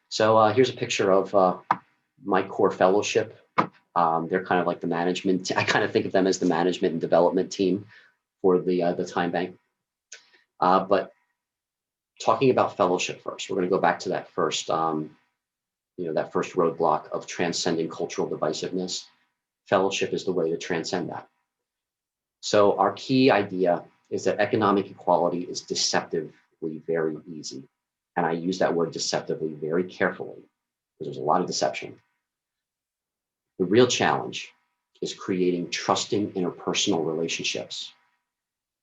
So here's a picture of my core fellowship. They're kind of like the management. I kind of think of them as the management and development team for the time bank. But talking about fellowship first, we're going to go back to that first, that first roadblock of transcending cultural divisiveness. Fellowship is the way to transcend that. So our key idea is that economic equality is deceptively very easy. And I use that word deceptively very carefully because there's a lot of deception. The real challenge is creating trusting interpersonal relationships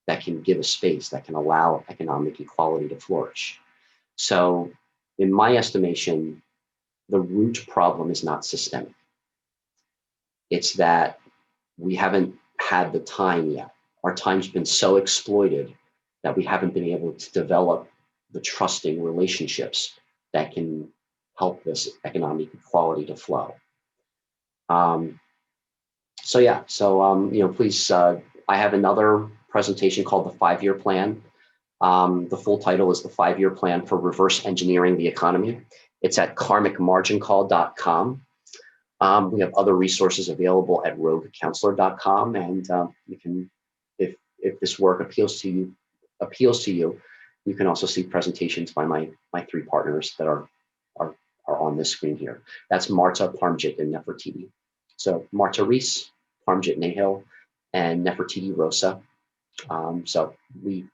that can give a space, that can allow economic equality to flourish. So in my estimation, the root problem is not systemic. It's that we haven't had the time yet. Our time's been so exploited that we haven't been able to develop the trusting relationships that can help this economic equality to flow. Please, I have another presentation called the 5-year plan. The full title is the 5-year plan for reverse engineering the economy. It's at karmicmargincall.com. We have other resources available at roguecounselor.com, and you can, if this work appeals to you, you can also see presentations by my 3 partners that are on this screen here. That's Marta, Parmjit, and Nefertiti. So Marta Reese, Parmjit Nahil, and Nefertiti Rosa. So we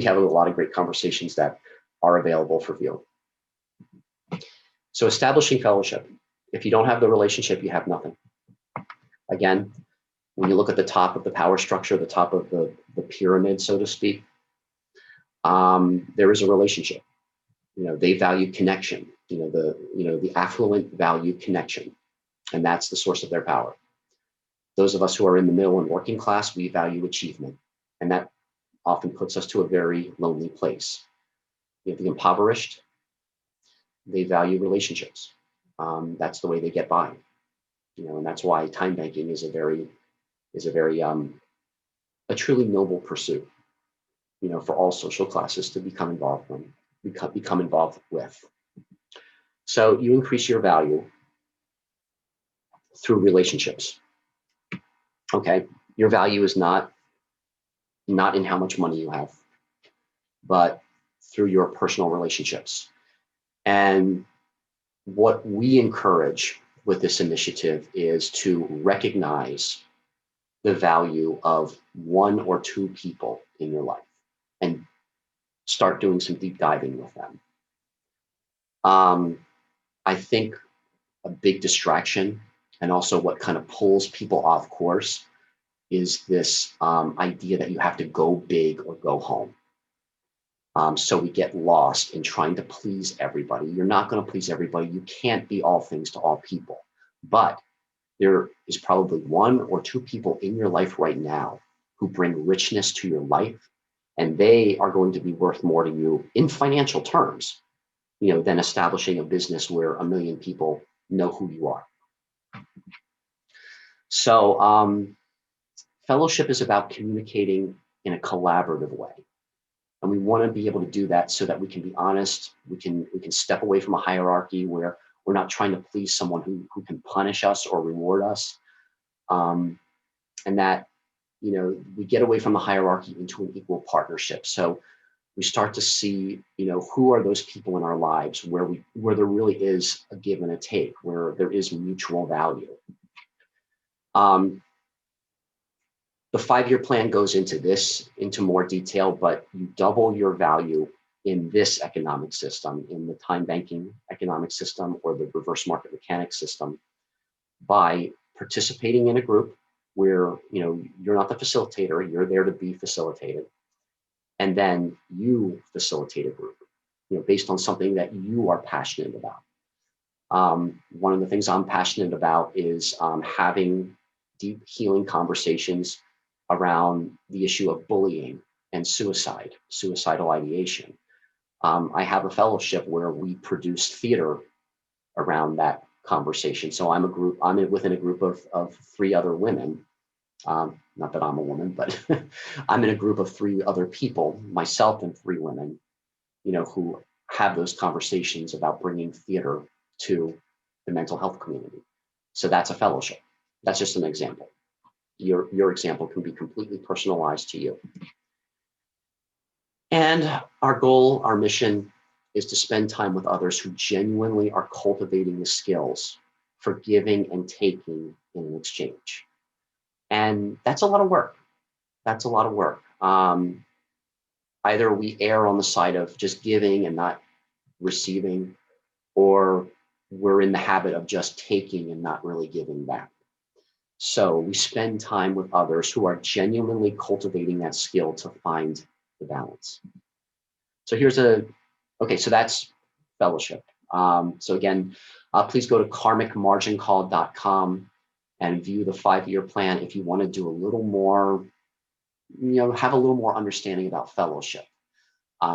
have a lot of great conversations that are available for view. So establishing fellowship. If you don't have the relationship, you have nothing. Again, when you look at the top of the power structure, the top of the pyramid, so to speak, there is a relationship. They value connection. The affluent value connection, and that's the source of their power. Those of us who are in the middle and working class, we value achievement, and that often puts us to a very lonely place. The impoverished, they value relationships. That's the way they get by, and that's why time banking is a truly noble pursuit, for all social classes to become involved with. So you increase your value through relationships. Okay, your value is not in how much money you have, but through your personal relationships. And what we encourage with this initiative is to recognize the value of 1 or 2 people in your life and start doing some deep diving with them. I think a big distraction, and also what kind of pulls people off course, is this idea that you have to go big or go home. So we get lost in trying to please everybody. You're not going to please everybody. You can't be all things to all people. But there is probably 1 or 2 people in your life right now who bring richness to your life, and they are going to be worth more to you in financial terms, than establishing a business where 1 million people know who you are. So fellowship is about communicating in a collaborative way. And we want to be able to do that so that we can be honest. We can step away from a hierarchy where we're not trying to please someone who can punish us or reward us. And that, we get away from the hierarchy into an equal partnership. So we start to see, who are those people in our lives where there really is a give and a take, where there is mutual value. The 5-year plan goes into more detail, but you double your value in this economic system, in the time banking economic system or the reverse market mechanics system, by participating in a group where, you're not the facilitator, you're there to be facilitated. And then you facilitate a group, based on something that you are passionate about. One of the things I'm passionate about is having deep healing conversations around the issue of bullying and suicidal ideation. I have a fellowship where we produce theater around that conversation. So I'm within a group of 3 other women. Not that I'm a woman, but I'm in a group of 3 other people, myself and 3 women, who have those conversations about bringing theater to the mental health community. So that's a fellowship. That's just an example. Your example can be completely personalized to you. And our goal, our mission, is to spend time with others who genuinely are cultivating the skills for giving and taking in an exchange. And that's a lot of work. That's a lot of work. Either we err on the side of just giving and not receiving, or we're in the habit of just taking and not really giving back. So we spend time with others who are genuinely cultivating that skill to find the balance. So so that's fellowship. So again, please go to karmicmargincall.com and view the 5-year plan if you want to do a little more, have a little more understanding about fellowship.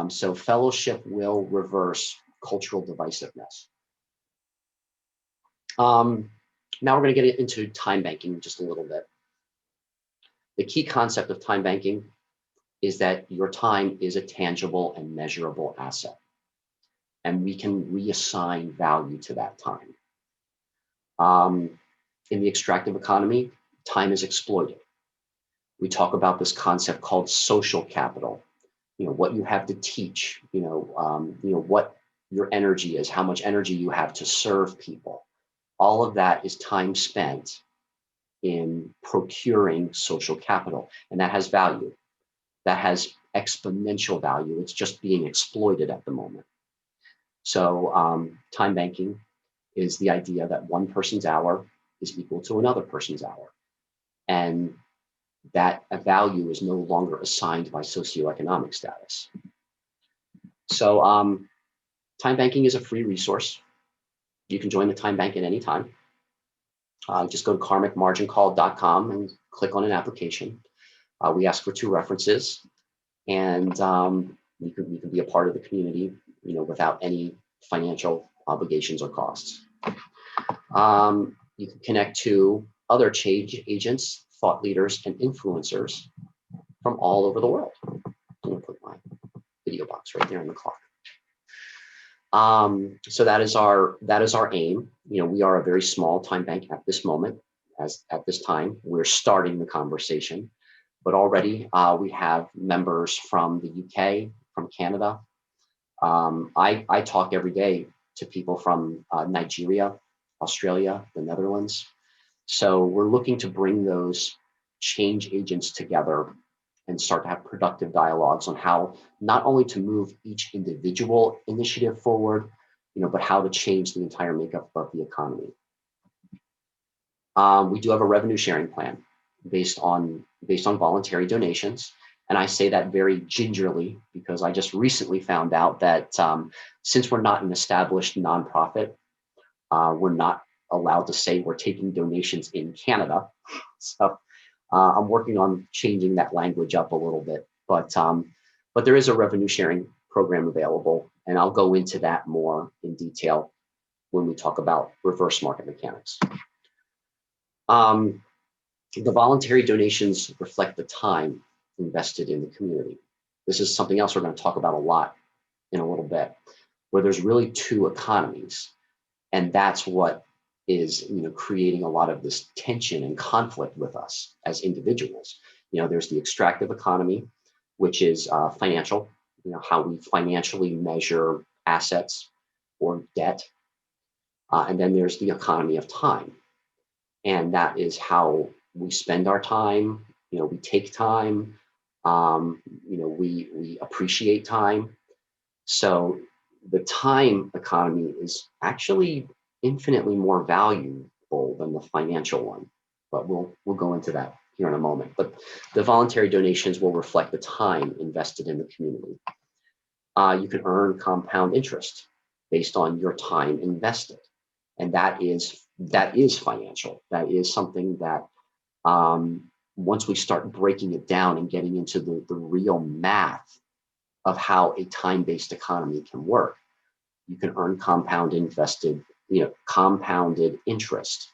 So fellowship will reverse cultural divisiveness. Now we're going to get into time banking just a little bit. The key concept of time banking is that your time is a tangible and measurable asset, and we can reassign value to that time. In the extractive economy, time is exploited. We talk about this concept called social capital. What you have to teach. What your energy is, how much energy you have to serve people. All of that is time spent in procuring social capital, and that has value. That has exponential value. It's just being exploited at the moment. So time banking is the idea that one person's hour is equal to another person's hour. And that a value is no longer assigned by socioeconomic status. So time banking is a free resource. You can join the time bank at any time. Just go to karmicmargincall.com and click on an application. We ask for 2 references, and you can be a part of the community, without any financial obligations or costs. You can connect to other change agents, thought leaders, and influencers from all over the world. I'm going to put my video box right there in the clock. So that is our aim. We are a very small time bank at this moment. At this time, we're starting the conversation, but already we have members from the UK, from Canada. I talk every day to people from Nigeria, Australia, the Netherlands. So we're looking to bring those change agents together and start to have productive dialogues on how not only to move each individual initiative forward, but how to change the entire makeup of the economy. We do have a revenue sharing plan based on voluntary donations. And I say that very gingerly because I just recently found out that since we're not an established nonprofit, we're not allowed to say we're taking donations in Canada. So I'm working on changing that language up a little bit, but there is a revenue sharing program available, and I'll go into that more in detail when we talk about reverse market mechanics. The voluntary donations reflect the time invested in the community. This is something else we're going to talk about a lot in a little bit, where there's really 2 economies, and that's what is creating a lot of this tension and conflict with us as individuals. There's the extractive economy, which is financial, how we financially measure assets or debt. And then there's the economy of time. And that is how we spend our time. We take time, we appreciate time. So the time economy is actually infinitely more valuable than the financial one, but we'll go into that here in a moment. But the voluntary donations will reflect the time invested in the community. You can earn compound interest based on your time invested, and that is financial. That is something that once we start breaking it down and getting into the real math of how a time-based economy can work, you can earn compounded interest,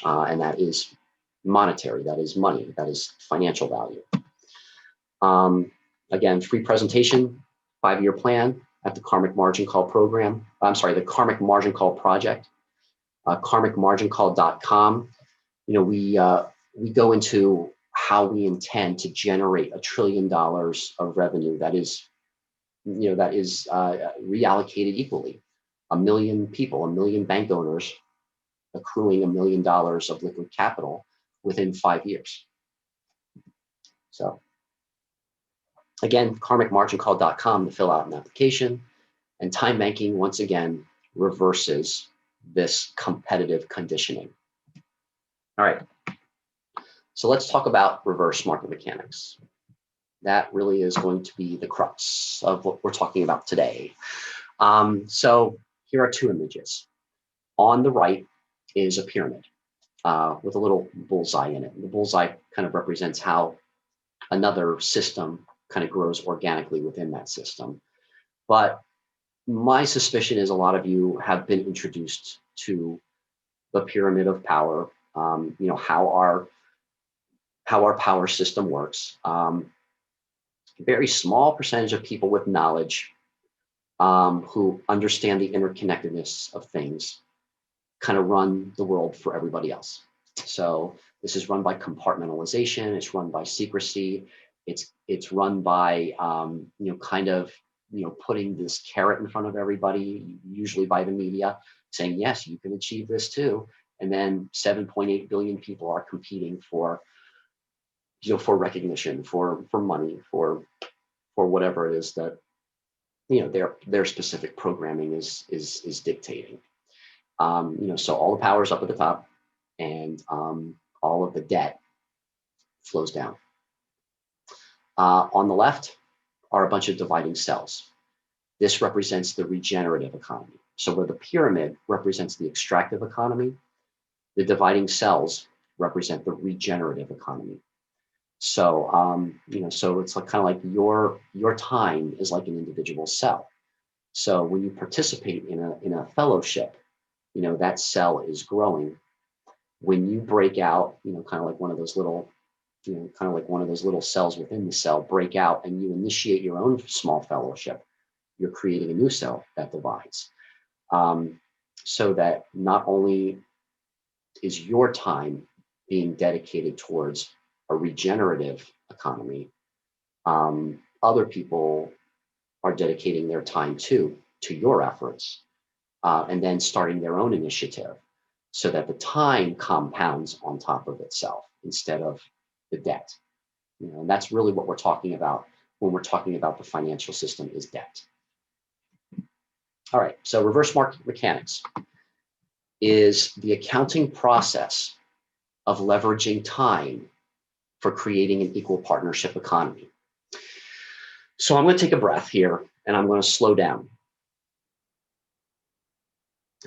and that is monetary, that is money, that is financial value. Again, free presentation, 5-year plan. at the Karmic Margin Call program. I'm sorry, the Karmic Margin Call project, karmicmargincall.com. We go into how we intend to generate $1 trillion of revenue that is reallocated equally. 1 million people, 1 million bank owners accruing $1 million of liquid capital within 5 years. So again, karmicmargincall.com to fill out an application. And time banking, once again, reverses this competitive conditioning. All right. So let's talk about reverse market mechanics. That really is going to be the crux of what we're talking about today. So here are 2 images. On the right is a pyramid with a little bullseye in it. The bullseye kind of represents how another system kind of grows organically within that system. But my suspicion is a lot of you have been introduced to the pyramid of power, how our power system works. Very small percentage of people with knowledge who understand the interconnectedness of things kind of run the world for everybody else. So this is run by compartmentalization. It's run by secrecy. It's run by putting this carrot in front of everybody, usually by the media, saying yes, you can achieve this too. And then 7.8 billion people are competing for recognition, for money, for whatever it is that their specific programming is dictating. So all the power is up at the top, and all of the debt flows down. On the left are a bunch of dividing cells. This represents the regenerative economy. So where the pyramid represents the extractive economy, the dividing cells represent the regenerative economy. So so it's like, kind of like your time is like an individual cell. So when you participate in a fellowship, that cell is growing. When you break out, kind of like one of those little cells within the cell break out, and you initiate your own small fellowship, you're creating a new cell that divides. So that not only is your time being dedicated towards a regenerative economy, other people are dedicating their time to your efforts, and then starting their own initiative, so that the time compounds on top of itself instead of the debt. And that's really what we're talking about when we're talking about the financial system, is debt. All right, so reverse market mechanics is the accounting process of leveraging time for creating an equal partnership economy. So I'm going to take a breath here, and I'm going to slow down,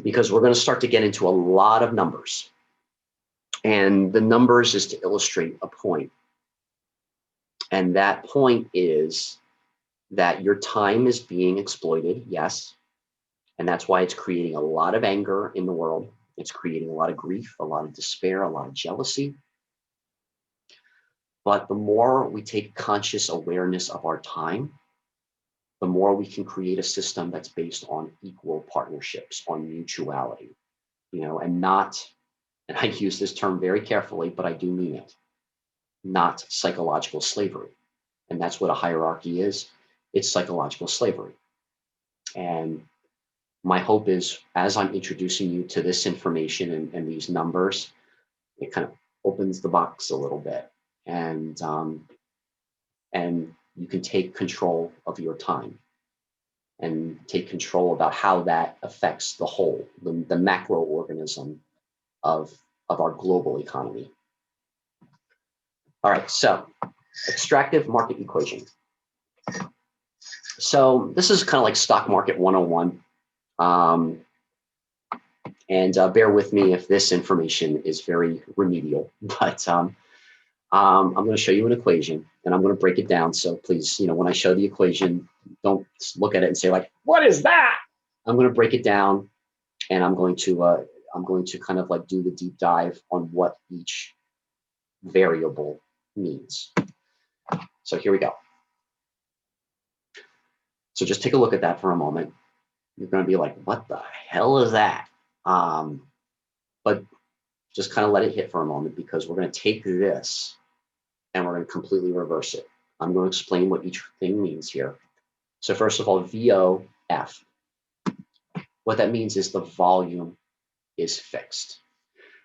because we're going to start to get into a lot of numbers. And the numbers is to illustrate a point. And that point is that your time is being exploited, yes. And that's why it's creating a lot of anger in the world. It's creating a lot of grief, a lot of despair, a lot of jealousy. But the more we take conscious awareness of our time, the more we can create a system that's based on equal partnerships, on mutuality, and not, and I use this term very carefully, but I do mean it, not psychological slavery. And that's what a hierarchy is. It's psychological slavery. And my hope is, as I'm introducing you to this information and these numbers, it kind of opens the box a little bit, and you can take control of your time and take control about how that affects the whole, the macro organism of our global economy. All right, so extractive market equation. So this is kind of like stock market 101. And bear with me if this information is very remedial, but I'm going to show you an equation, and I'm going to break it down. So please, when I show the equation, don't look at it and say like, "What is that?" I'm going to break it down, and I'm going to kind of like do the deep dive on what each variable means. So here we go. So just take a look at that for a moment. You're going to be like, what the hell is that? But just kind of let it hit for a moment, because we're going to take this and we're going to completely reverse it. I'm going to explain what each thing means here. So first of all, VOF. What that means is the volume is fixed.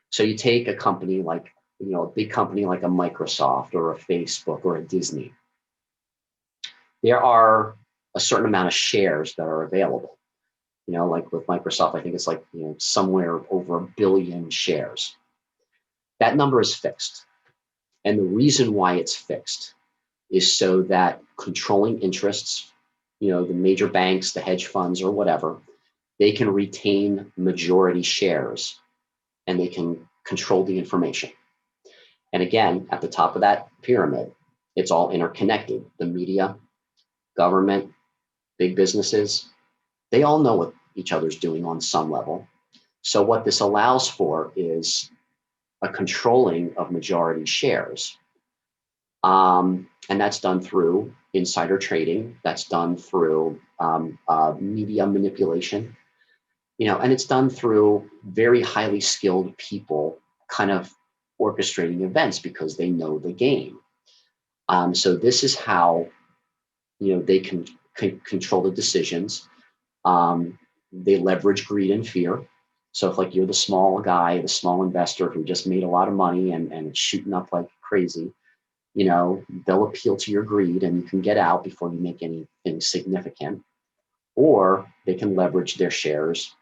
So you take a company like, a big company like a Microsoft or a Facebook or a Disney. There are a certain amount of shares that are available. Like with Microsoft, I think it's like, somewhere over 1 billion shares. That number is fixed. And the reason why it's fixed is so that controlling interests, the major banks, the hedge funds or whatever, they can retain majority shares and they can control the information. And again, at the top of that pyramid, it's all interconnected. The media, government, big businesses, they all know what each other's doing on some level. So what this allows for is a controlling of majority shares. And that's done through insider trading. That's done through media manipulation, and it's done through very highly skilled people kind of orchestrating events because they know the game. So this is how, they can control the decisions. They leverage greed and fear. So if like you're the small guy, the small investor who just made a lot of money and it's shooting up like crazy, they'll appeal to your greed and you can get out before you make anything significant. Or they can leverage their shares,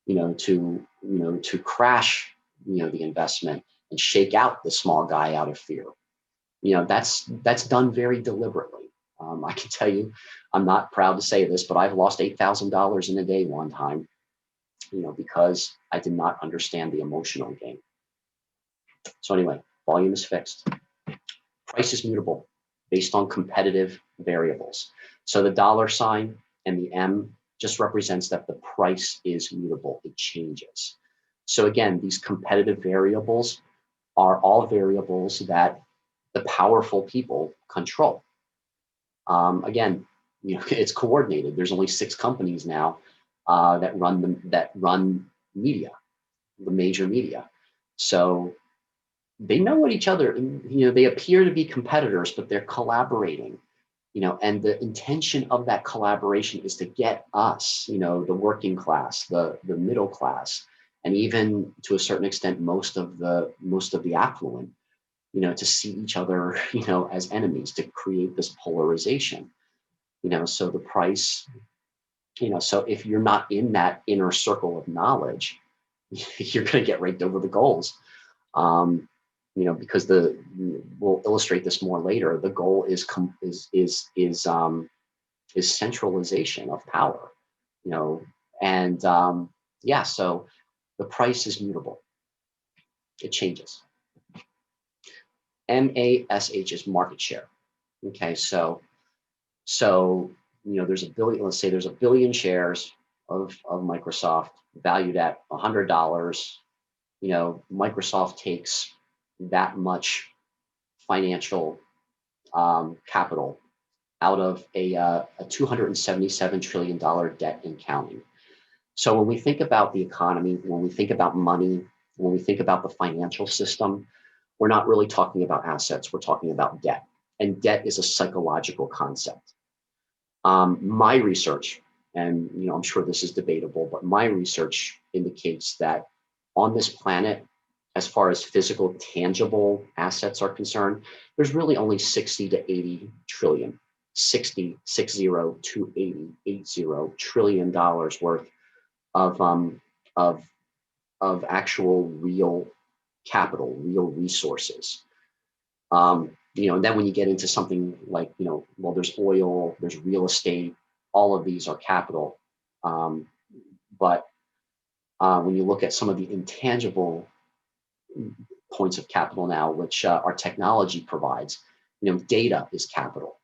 to crash, the investment and shake out the small guy out of fear. That's done very deliberately. I can tell you, I'm not proud to say this, but I've lost $8,000 in a day one time, because I did not understand the emotional game. So anyway, volume is fixed. Price is mutable based on competitive variables. So the dollar sign and the M just represents that the price is mutable. It changes. So again, these competitive variables are all variables that the powerful people control. Again, it's coordinated. There's only 6 companies now that run media, the major media. So they know what each other, they appear to be competitors, but they're collaborating, and the intention of that collaboration is to get us, the working class, the middle class, and even to a certain extent, most of the affluent, to see each other, as enemies, to create this polarization, so the price, so if you're not in that inner circle of knowledge, you're going to get raked over the goals. Because we'll illustrate this more later. The goal is centralization of power, and yeah. So the price is mutable; it changes. MASH is market share. Okay, so there's a billion. Let's say there's 1 billion shares of Microsoft valued at $100. Microsoft takes that much financial capital out of a $277 trillion debt and counting. So when we think about the economy, when we think about money, when we think about the financial system, we're not really talking about assets. We're talking about debt. And debt is a psychological concept. My research, and I'm sure this is debatable, but my research indicates that on this planet, as far as physical, tangible assets are concerned, there's really only 60 to 80 trillion, 60 to 80 trillion dollars worth of actual real capital, real resources. And then when you get into something like, well, there's oil, there's real estate, all of these are capital. But when you look at some of the intangible points of capital now, which our technology provides, data is capital.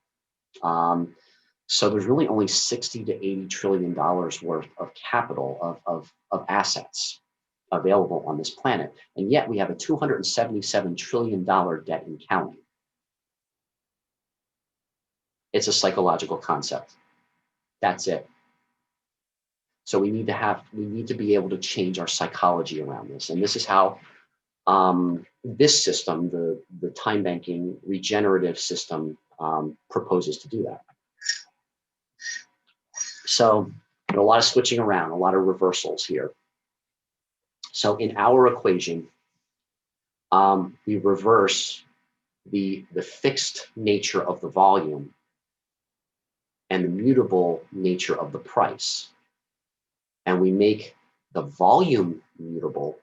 So there's really only 60 to 80 trillion dollars worth of capital of assets available on this planet. And yet we have a $277 trillion debt and counting. It's a psychological concept. That's it. So we need to be able to change our psychology around this. And this is how this system, the time banking regenerative system, proposes to do that. So a lot of switching around, a lot of reversals here. So in our equation, we reverse the fixed nature of the volume and the mutable nature of the price. And we make the volume mutable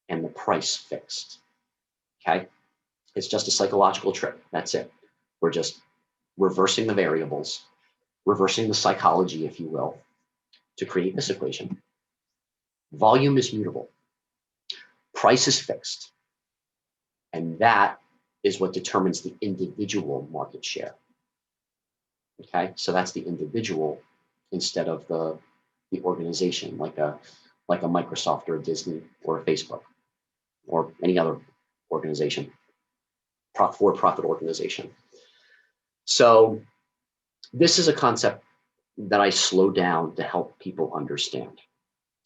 and the price fixed. Okay? It's just a psychological trick. That's it. We're just reversing the variables, reversing the psychology, if you will, to create this equation. Volume is mutable. Price is fixed. And that is what determines the individual market share. Okay, so that's the individual instead of the organization, like a Microsoft or a Disney or a Facebook or any other organization, for-profit organization. So this is a concept that I slow down to help people understand.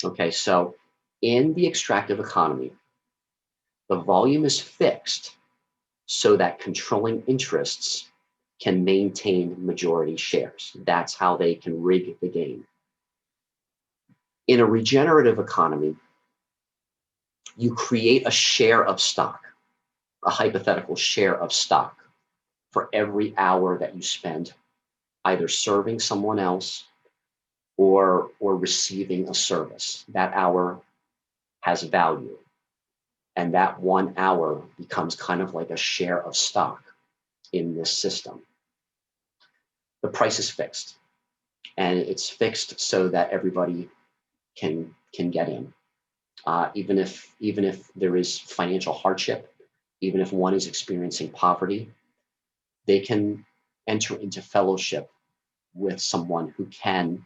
Okay, so in the extractive economy, the volume is fixed so that controlling interests can maintain majority shares. That's how they can rig the game. In a regenerative economy, you create a share of stock, a hypothetical share of stock for every hour that you spend either serving someone else or receiving a service. That hour has value. And that 1 hour becomes kind of like a share of stock in this system. The price is fixed, and it's fixed so that everybody can get in. Even if there is financial hardship, even if one is experiencing poverty, they can enter into fellowship with someone who can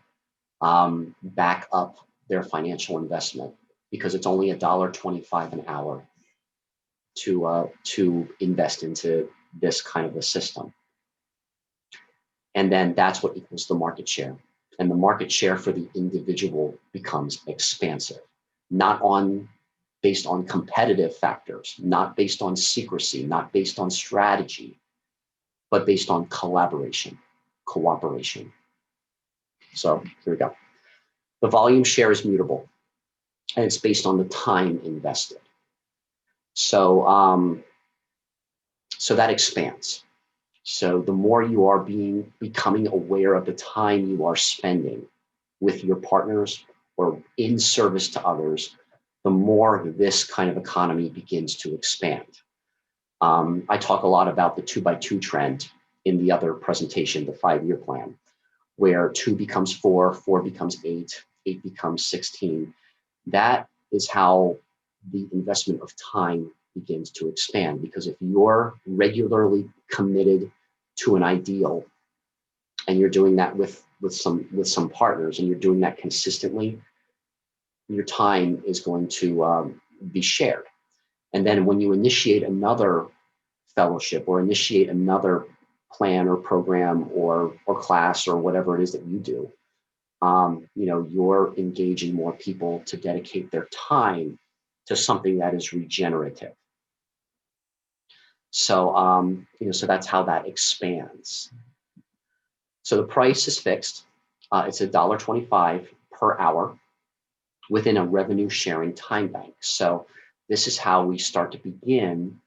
back up their financial investment, because it's only $1.25 an hour to invest into this kind of a system. And then that's what equals the market share. And the market share for the individual becomes expansive, based on competitive factors, not based on secrecy, not based on strategy, but based on collaboration, cooperation. So here we go. The volume share is mutable, and it's based on the time invested. So, so that expands. So the more you are becoming aware of the time you are spending with your partners or in service to others, the more this kind of economy begins to expand. I talk a lot about the 2x2 trend in the other presentation, the 5-year plan, where 2 becomes 4, 4 becomes 8, 8 becomes 16. That is how the investment of time begins to expand, because if you're regularly committed to an ideal and you're doing that with some partners and you're doing that consistently, your time is going to be shared. And then when you initiate another fellowship or initiate another plan or program or class or whatever it is that you do, you're engaging more people to dedicate their time to something that is regenerative. So, so that's how that expands. So the price is fixed. It's $1.25 per hour within a revenue sharing time bank. So this is how we start to begin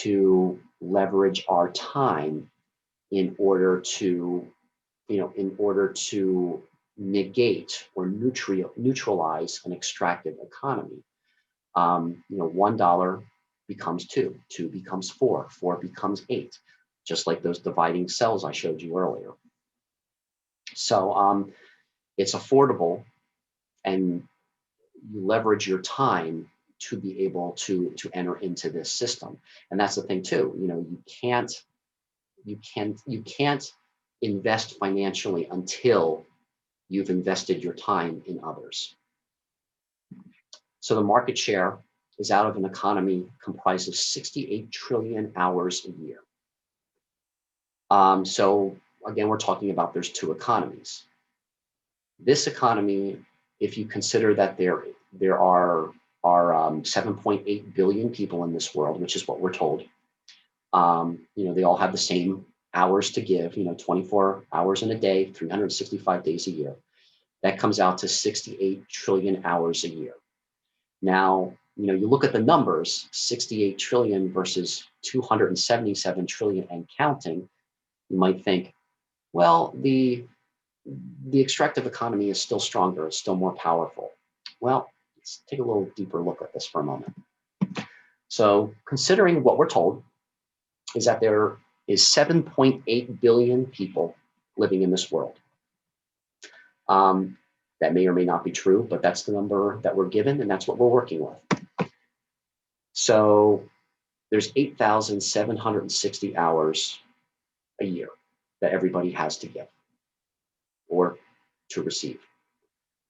to leverage our time in order to negate or neutralize an extractive economy. $1 becomes 2, 2 becomes 4, 4 becomes 8, just like those dividing cells I showed you earlier. So it's affordable, and you leverage your time to be able to enter into this system. And that's the thing too. You can't invest financially until you've invested your time in others. So the market share is out of an economy comprised of 68 trillion hours a year. So again, we're talking about there's 2 economies. This economy, if you consider that there are 7.8 billion people in this world, which is what we're told. They all have the same hours to give, 24 hours in a day, 365 days a year. That comes out to 68 trillion hours a year. Now, you look at the numbers, 68 trillion versus 277 trillion and counting, you might think, well, the extractive economy is still stronger, it's still more powerful. Well, let's take a little deeper look at this for a moment. So considering what we're told is that there is 7.8 billion people living in this world. That may or may not be true, but that's the number that we're given, and that's what we're working with. So there's 8,760 hours a year that everybody has to give or to receive.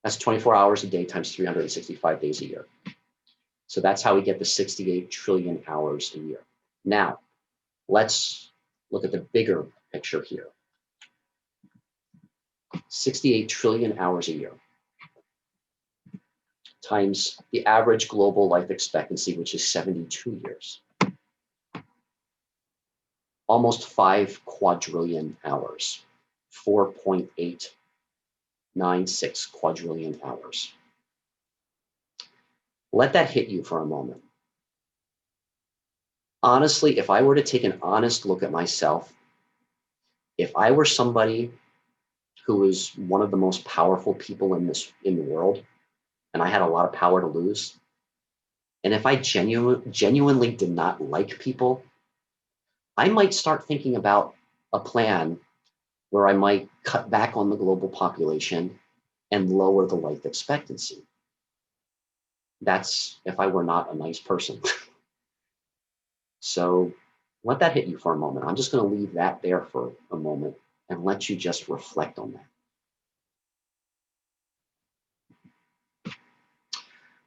That's 24 hours a day times 365 days a year. So that's how we get the 68 trillion hours a year. Now, let's look at the bigger picture here. 68 trillion hours a year times the average global life expectancy, which is 72 years. Almost 5 quadrillion hours, 4.896 quadrillion hours. Let that hit you for a moment. Honestly, if I were to take an honest look at myself, if I were somebody who was one of the most powerful people in the world, and I had a lot of power to lose, and if I genuinely did not like people, I might start thinking about a plan where I might cut back on the global population and lower the life expectancy. That's if I were not a nice person. So let that hit you for a moment. I'm just going to leave that there for a moment and let you just reflect on that.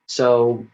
So